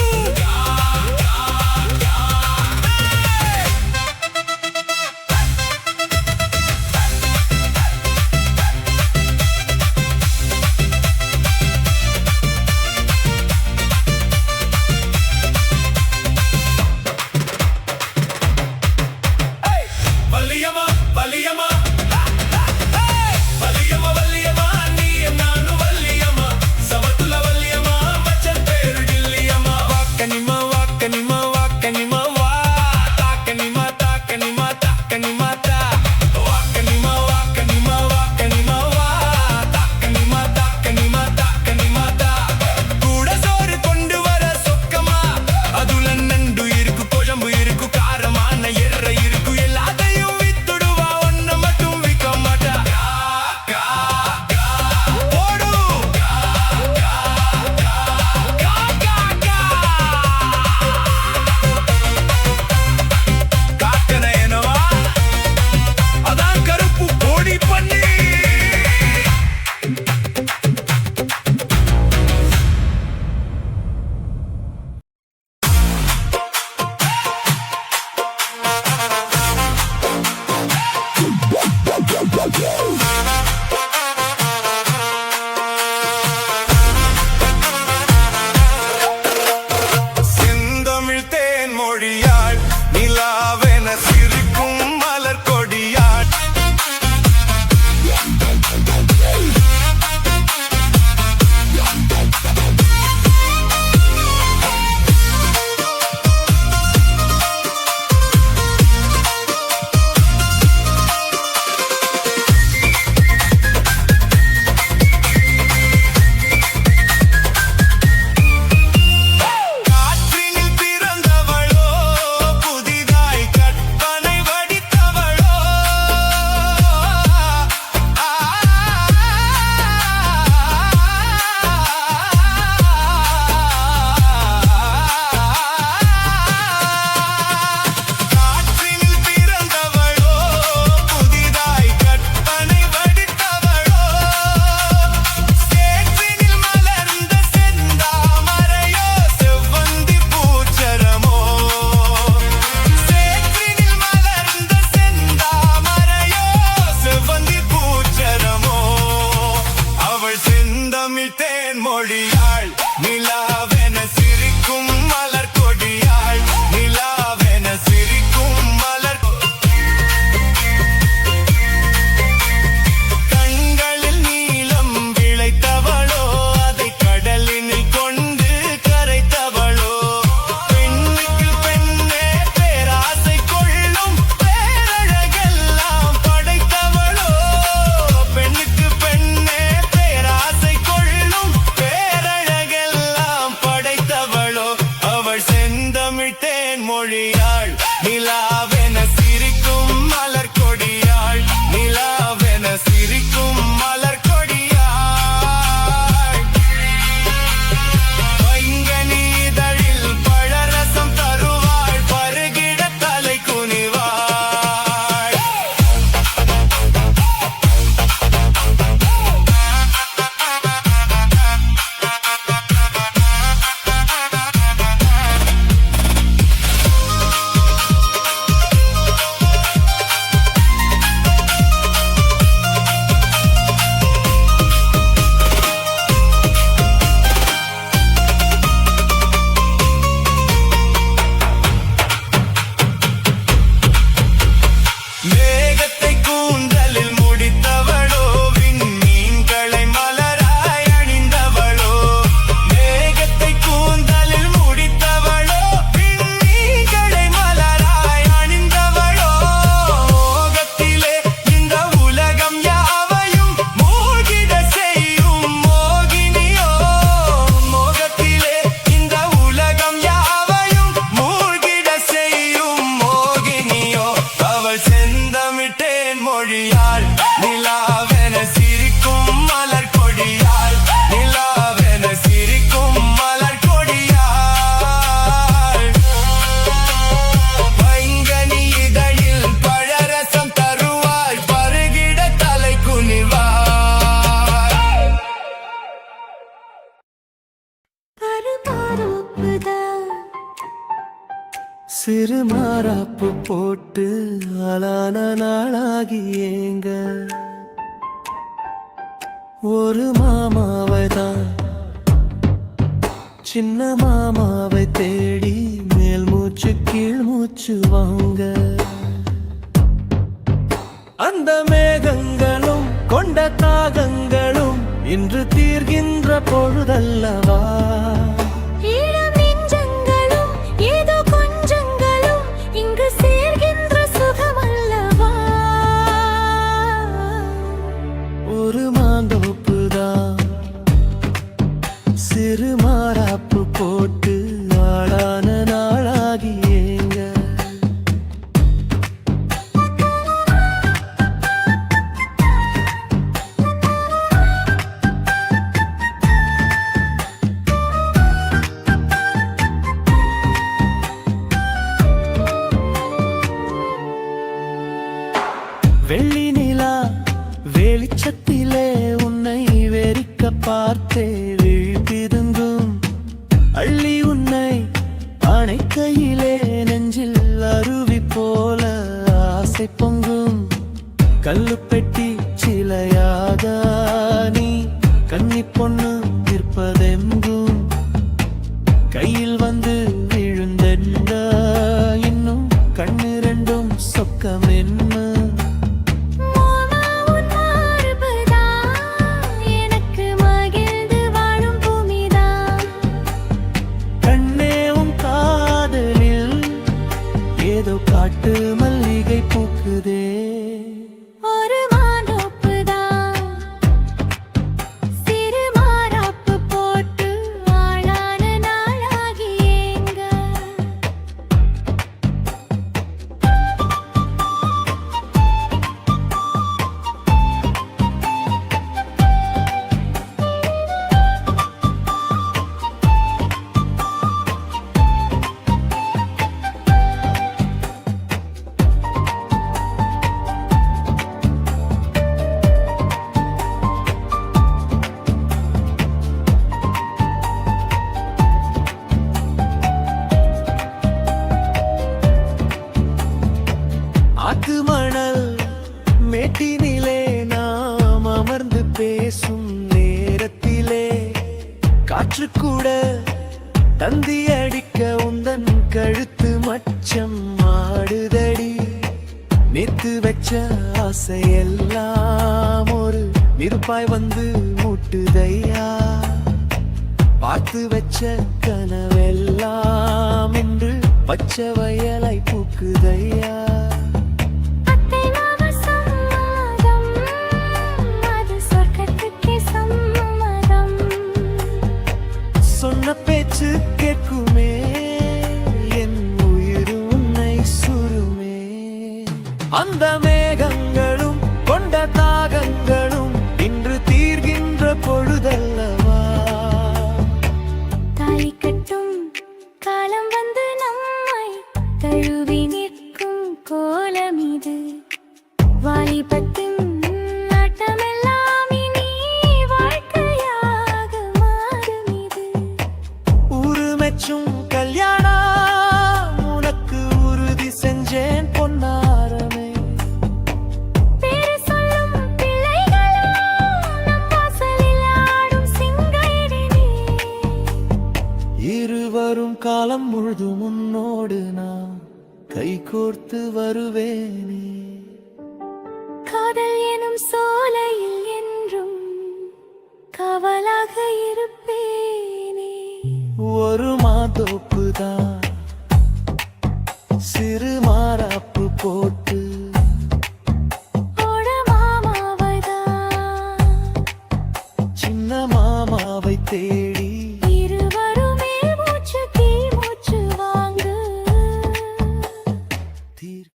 நிலாவென சிரிக்கும் மலர் கொடியாள் நிலாவென சிரிக்கும் மலர் கொடியாள் பைங்கனி இதழில் பழரசம் தருவாள் பருகிட தலை குனிவாள் மேகத்தை கூந்தலில் முடித்தவளோ விண்மீன்களை மலராய் அணிந்தவளோ மேகத்தை கூந்தலில் முடித்தவளோ விண்மீன்களை மலராய் அணிந்தவளோ மோகத்திலே இந்த உலகம் யாவையும் மூழ்கிட செய்யும் மோகினியோ மோகத்திலே இந்த உலகம் யாவையும் மூழ்கிட செய்யும் மோகினியோ அவள் செந்தமிட்டேன் மொழியாள் நிலாவென சிரிக்கும் மலர் கொடியாள் நிலாவென சிரிக்கும் மலர் கொடியாள் பைங்கனி இதழில் பழரசம் தருவாய் பருகிட தலை குனிவாய் சிறு மாறாப்பு போட்டு ஆளான நாளாகி ஏங்க ஒரு மாமாவை தான் சின்ன மாமாவை தேடி மேல் மூச்சு கீழ் மூச்சு வாங்க அந்த மேகங்களும் கொண்ட தாகங்களும் இன்று தீர்கின்ற பொழுதல்லவா ஈரம் நெஞ்சங்களும் ஏதோ கொஞ்சங்களும் இங்கு சேர்கின்ற சுகமல்லவா ஒரு மாந்தோப்புதான் சிறு மாறாப்பு போட்டு ஆளான நாளாகி ஏங்க வெள்ளி நிலா வெளிச்சத்திலே உன்னை வெறிக்க பார்த்தே விழிப்பிருந்தும் அள்ளி உன்னை அணைக்கையிலே நெஞ்சில் அருவி போல ஆசை பொங்கும் கல்லு பெட்டி சிலையாக நீ கன்னி பொண்ணு நிற்பதெங்கும் கையில் வந்து விழுந்தென்ற இன்னும் கண்ணு ரெண்டும் சொக்கம் என்ன உன் மார்புதான் எனக்கு மகிழ்ந்து வாழும் பூமிதான் கண்ணே உன் காதலில் ஏதோ காட்டு மல்லிகை பூக்குதே ஒரு மாந்தோப்புதான் சிறு மாறாப்பு போட்டு ஆளான நாளாகி ஏங்க ஆத்து மணல் மேட்டினிலே நாம் அமர்ந்து பேசும் நேரத்திலே காற்று கூட தந்தி அடிக்க உந்தன் கழுத்து மச்சம் ஆடுதடி நேத்து வச்ச ஆசையெல்லாம் ஒரு நெருப்பாய் வந்து மூட்டுதையா பார்த்து வச்ச கனவெல்லாம் என்று பச்சை வயலாய் பூக்குதையா அத்தை மாமா சம்மதம் அது சொர்க்கத்துக்கே சம்மதம் சொன்ன பேச்சு கேட்குமே என் உயிர் உன்னை அந்த மேகங்களும் கொண்ட தாகங்களும் இன்று தீர்கின்ற பொழுதல்லவா. தாலி கட்டும் காலம் வந்து நம்மை தழுவி நிற்கும் கோலம் இது. வாலிபத்தின் நாட்டமெல்லாம் இனி வாழ்க்கையாக மாறும் இது. உருமெச்சும் கல்யாணம் உனக்கு உறுதி செஞ்சேன் பொன்னாரமே. பேரு சொல்லும் பிள்ளைகளும் நம் வாசலில் ஆடும் சிங்காரினே. இருவரும் காலம் முழுதும் உன்னோடு நான் கைகோர்த்து வருவேனே. காதல் எனும் சோலையில் என்றும் காவலாக இருப்பேனே. ஒரு மாதோப்புதான் சிறு மாறாப்பு போட்டு ஓட மாமாவைதான் சின்ன மாமாவை தேடி இருவருமே மூச்சு கீழ் மூச்சு வாங்கு. தீர்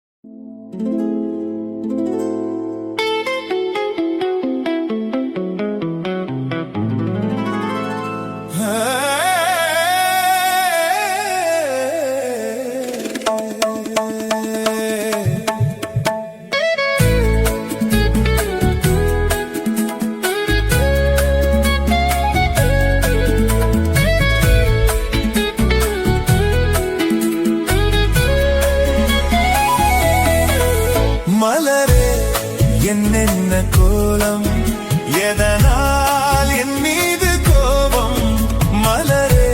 மலரே என்னென்ன கோலம், எதனால் என் மீது கோபம். மலரே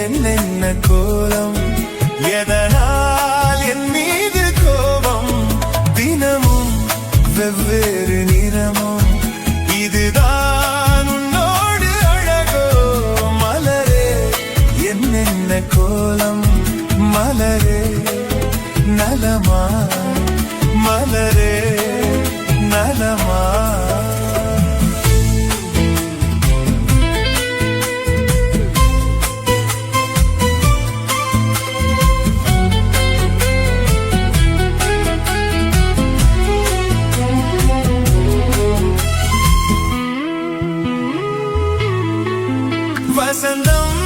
என்னென்ன கோலம், எதனால் என் மீது கோபம். தினமும் வெவ்வேறு நிறமும், இதுதான் உன்னோடு அழகோ. மலரே என்னென்ன கோலம், மலரே நலமா, மலரே நலமா. வசந்தம்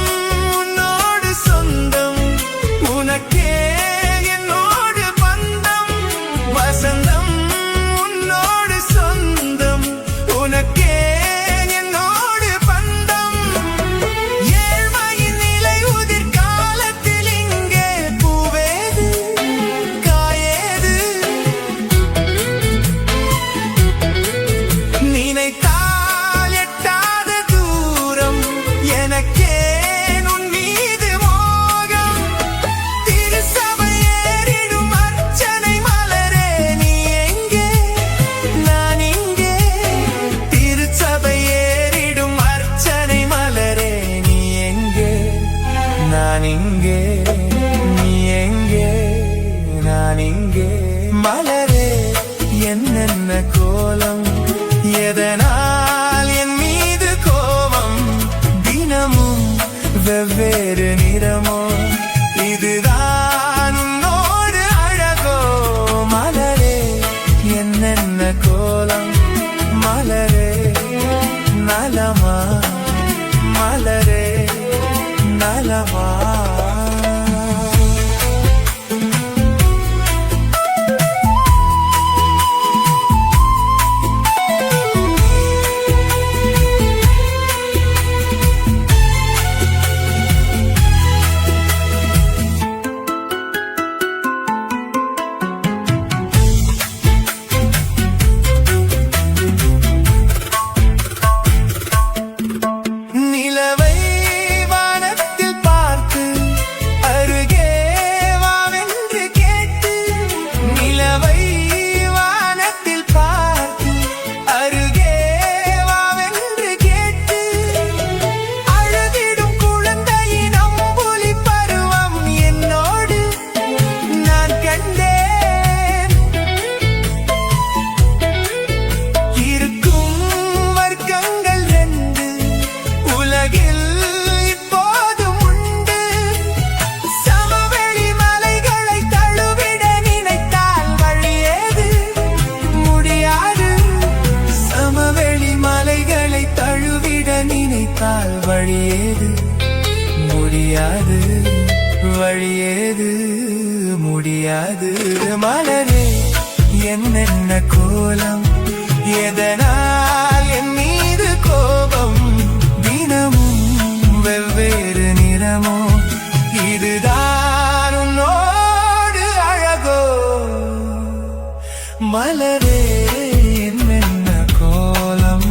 உன்னோடு சொந்தம், உனக்கே என்னோடு பந்தம். வசந்தம் உன்னோடு சொந்தம், உனக்கே என்னோடு பந்தம். ஏழ்மையின் நிலை உதிர் காலத்தில் இங்கே பூவேது காயேது. நினைத்தால் எட்டாத தூரம், எனக்கே உன் மீது மோகம். திருசபை ஏறிடும் அர்ச்சனை மலரே நீ எங்கே, நான் இங்கே. திருச்சபை ஏறிடும் அர்ச்சனை மலரே நீ எங்கே, நான் இங்கே. நீ எங்கே, நான் இங்கே. மலரே என்னென்ன கோலம், எதனால் என் மீது கோபம். தினமும் வெவ்வேறு நிறமோ, இதுதான் உன்னோடு அழகோ. மலரே என்னென்ன கோலம், மலரே நலமா, மலரே நலமா. தெரியாது மலரே என்னென்ன கோலம் எதனால் என் மீது கோபம் தினமும் வெவ்வேறு நிறமோ இதுதான் உன்னோடு அழகோ மலரே என்னென்ன கோலம்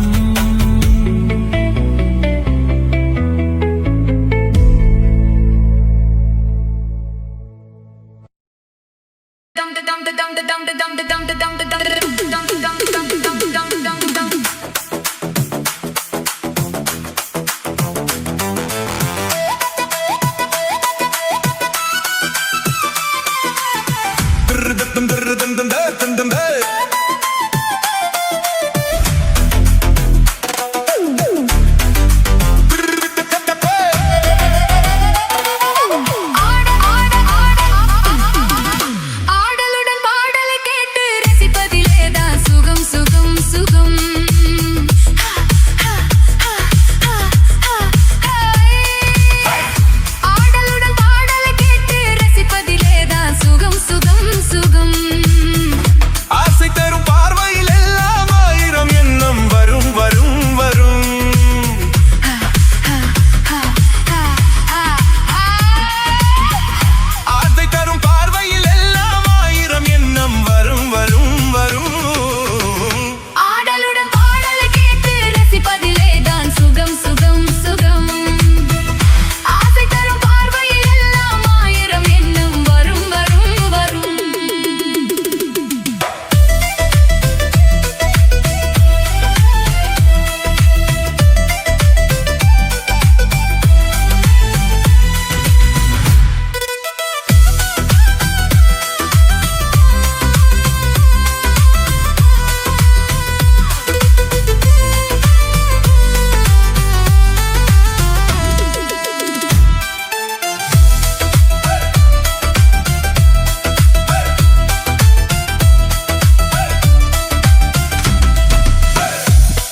ஆடலுடன் பாடலை கேட்டு ரசிப்பதிலேதான் சுகம் சுகம் சுகம் ஆடலுடன் பாடலை கேட்டு ரசிப்பதிலேதான் சுகம் சுகம் சுகம் ஆசை தரும் பார்வையில் எல்லாம் ஆயிரம் எண்ணம் வரும் வரும் வரும் ஆசை தரும் பார்வையில் எல்லாம் ஆயிரம் எண்ணம் வரும் வரும் வரும் ஆடலுடன் பாடலை கேட்டு ரசிப்பதிலேதான் சுகம் சுகம் சுகம் ஆசை தரும் பார்வையில் எல்லாம் ஆயிரம் எண்ணம் வரும் வரும் வரும்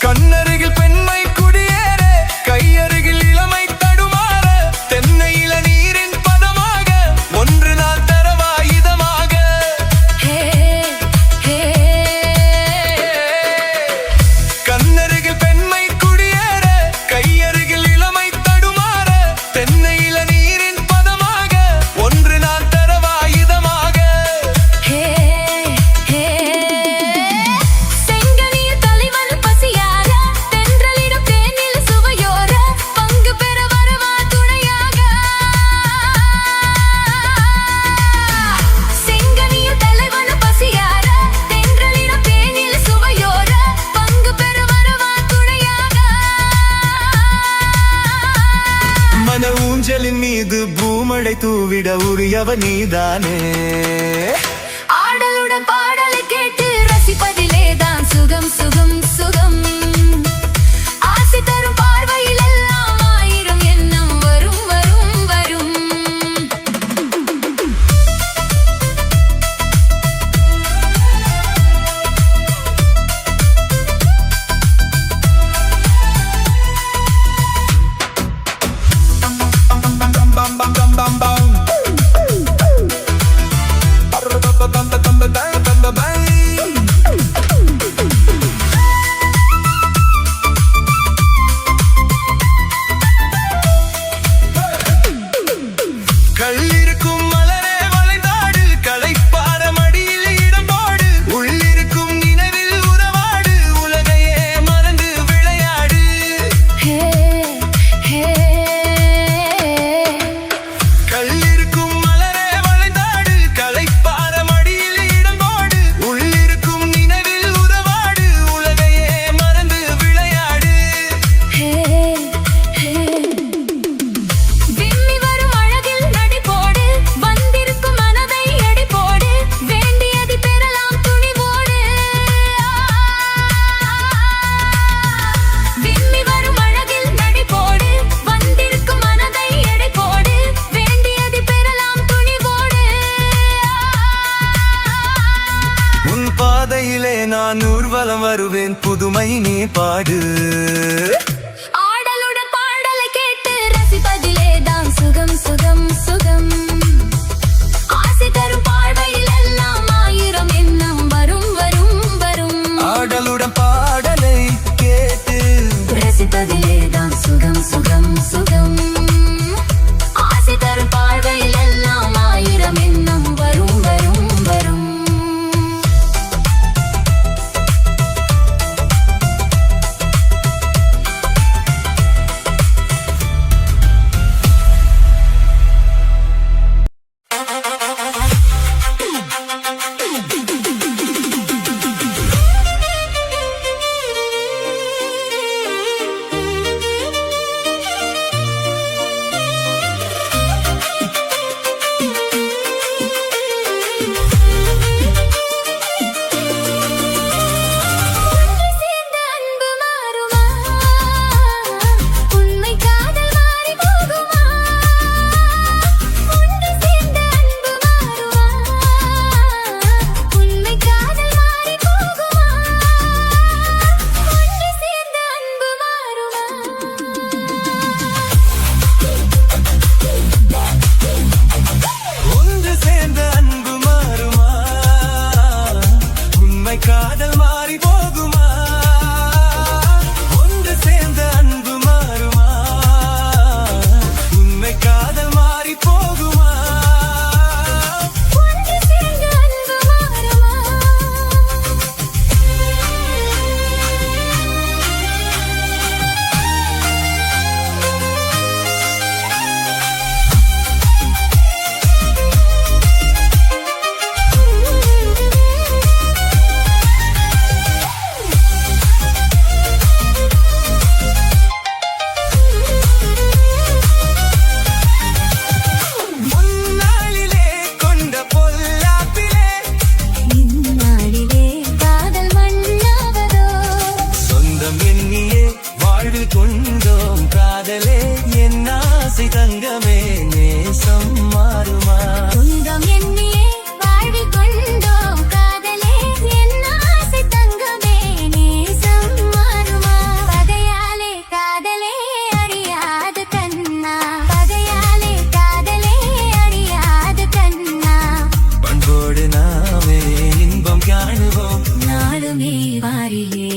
கண்ணருகில் பெண்மை குடியேற கையருகில் இளமை தடுமாற தென்னையில நீரின் பதமாக ஒன்று நான் தரவா இதமாக ஹே ஹே கண்ணருகில் பெண்மை குடியேற கையருகில் இளமை தடுமாற தென்னையில நீரின் பதமாக ஒன்று நான் தரவா இதமாக ஹே ஹே செங்கனிய தலைவன் பசியார தென்றலிடும் தேனில் சுவையோர பங்கு பெற வரவா துணையாக செங்கனிய தலைவன் பசியார தென்றலிடும் தேனில் சுவையோர பங்கு பெற வரவா துணையாக மன ஊஞ்சலின் மீது பூமழை தூவிட உரியவ நீதானே ஆடலுடன் பாடலை கேட்டு ரசிப்பதிலேதான் சுகம் சுகம் சுகம் ஆசை தரும் பார்வையில் எல்லாம் ஆயிரம் எண்ணம் வரும் வரும் வரும் bam bam bam bam bam கள்ளிருக்கும் மலரே வளைந்தாடு களைப்பார மடியில் இடம்போடு உள்ளிருக்கும் நினைவில் உறவாடு உலகையே மறந்து விளையாடு ஹே ஹே கள்ளிருக்கும் மலரே வளைந்தாடு களைப்பார மடியில் இடம்போடு உள்ளிருக்கும் நினைவில் உறவாடு உலகையே மறந்து விளையாடு ஹே ஹே விம்மி வரும் அழகில் நடி போடு வந்திருக்கும் மனதை எடை போடு வேண்டியதை பெறலாம் துணிவோடு விம்மி வரும் அழகில் நடி போடு வந்திருக்கும் மனதை எடை போடு வேண்டியதை பெறலாம் துணிவோடு உன் பாதையிலே நான் ஊர்வலம் வருவேன் புதுமை நீ பாடு ஆடலுடன் பாடலை கேட்டு ரசிப்பதிலேதான் சுகம் சுகம் சுகம் ஆசை தரும் பார்வையில் நாமே இன்பம் காணுவோம் நாளுமே வாரிலே